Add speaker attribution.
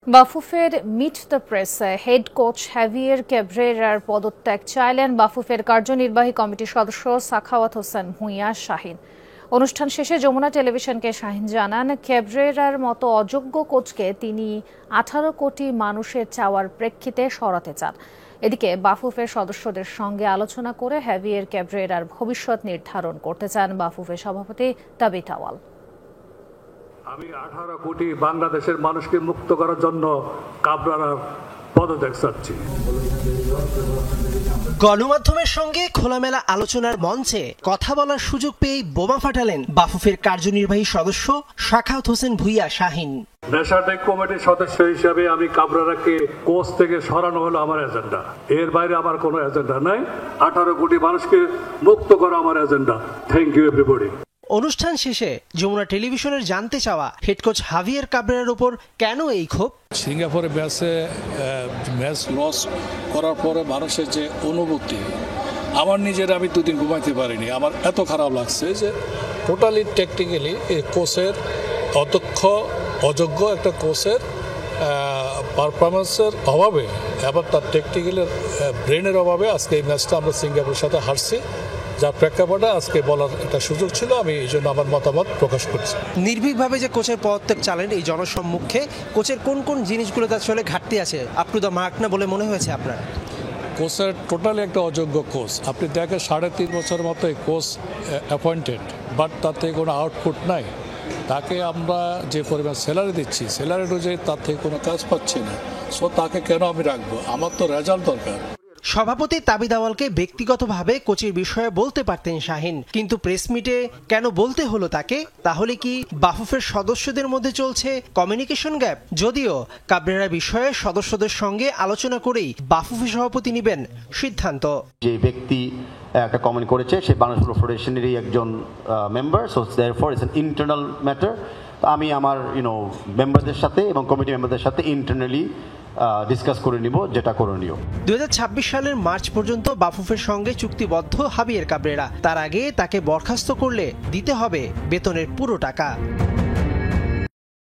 Speaker 1: বাফুফের meet the প্রেসে head coach Javier ক্যাব্রেরার পদত্যাগ চাইলেন বাফুফের কার্যনির্বাহী কমিটির সদস্য সাখাওয়াত হোসেন ভূঁইয়া শাহীন। অনুষ্ঠান শেষে যমুনা টেলিভিশনকে শাহীন জানান, ক্যাব্রেরার মতো অযোগ্য কোচকে তিনি 18 কোটি মানুষের চাওয়ার প্রেক্ষিতে সরাতে চান। এদিকে বাফুফের সদস্যদের সঙ্গে আলোচনা করে হ্যাভিয়ের ক্যাব্রেরার ভবিষ্যৎ নির্ধারণ করতে চান বাফুফের সভাপতি তাবিথ আওয়াল।
Speaker 2: আমি 18 কোটি বাংলাদেশের মানুষকে মুক্ত করার জন্য কাবরেরার পদত্যাগ চাচ্ছি।
Speaker 3: গণমাধ্যমের সঙ্গে খোলামেলা আলোচনার মঞ্চে কথা বলার সুযোগ পেয়েই বোমা ফাটালেন বাফুফের কার্যনির্বাহী সদস্য সাখাওয়াত হোসেন ভূঁইয়া শাহীন।
Speaker 2: নেশাটেক কমিটির সদস্য হিসেবে আমি কাবরেরাকে কোচ থেকে সরানো হলো আমার এজেন্ডা। এর বাইরে আমার কোনো এজেন্ডা নাই। 18 কোটি মানুষকে মুক্ত করা আমার এজেন্ডা। Thank you everybody.
Speaker 3: অনুষ্ঠান শেষে যমুনা টেলিভিশনের জানতে চাওয়া হেড কোচ হাভিয়ের ক্যাব্রেরার উপর কেন এই ক্ষোভ।
Speaker 4: সিঙ্গাপুরে ম্যাচ লস করার পরে মানুষের যে অনুভূতি, আমার নিজের আমি দুদিন ঘুমাইতে পারিনি। আমার এত খারাপ লাগছে যে টোটালি টেকনিক্যালি এই কোচের অযোগ্য একটা কোচের পারফরমেন্সের অভাবে এবং তার টেকনিক্যালের ব্রেনের অভাবে আজকে এই ম্যাচটা আমরা সিঙ্গাপুরের সাথে হারছি। যার প্রেক্ষাপটে আজকে বলার একটা সুযোগ ছিল, আমি এই জন্য আমার মতামত প্রকাশ করছি।
Speaker 3: নির্ভীকভাবে যে কোচের পদত্যাগ চালেন এই জনসম্মুখে, কোচের কোন কোন জিনিসগুলোতে আসলে ঘাটতি আছে আপ টু দ্য মার্ক না বলে মনে হয়েছে আপনার?
Speaker 4: কোচের টোটালি একটা অযোগ্য কোচ। আপনি দেখেন 3.5 বছর মতো এই কোচ অ্যাপয়েন্টেড, বাট তাতে কোনো আউটপুট নাই। তাকে আমরা যে পরিমাণ স্যালারি দিচ্ছি, স্যালারি অনুযায়ী তার থেকে কোনো কাজ পাচ্ছি না। সো তাকে কেন আমি রাখবো? আমার তো রেজাল্ট দরকার।
Speaker 3: সভাপতি তাবিথ আওয়ালকে ব্যক্তিগতভাবে কোচের বিষয়ে বলতে পারতেন শাহীন, কিন্তু প্রেস মিটে কেন বলতে হলো তাকে? তাহলে কি বাফুফের সদস্যদের মধ্যে চলছে কমিউনিকেশন গ্যাপ? যদিও ক্যাব্রেরা বিষয়ে সদস্যদের সঙ্গে আলোচনা করেই বাফুফের সভাপতি নেবেন সিদ্ধান্ত।
Speaker 5: যে ব্যক্তি একটা কমেন্ট করেছে সে বাংলাদেশ ফুটবল ফেডারেশনেরই একজন member, so therefore it's an internal matter. আমি আমার মেম্বারদের সাথে এবং কমিটি মেম্বারদের সাথে ইন্টারনালি ডিসকাস করে নিব যেটা করণীয়।
Speaker 3: 2026 সালের মার্চ পর্যন্ত বাফুফের সঙ্গে চুক্তিবদ্ধ হাভিয়ের ক্যাব্রেরা। তার আগে তাকে বরখাস্ত করলে দিতে হবে বেতনের পুরো টাকা।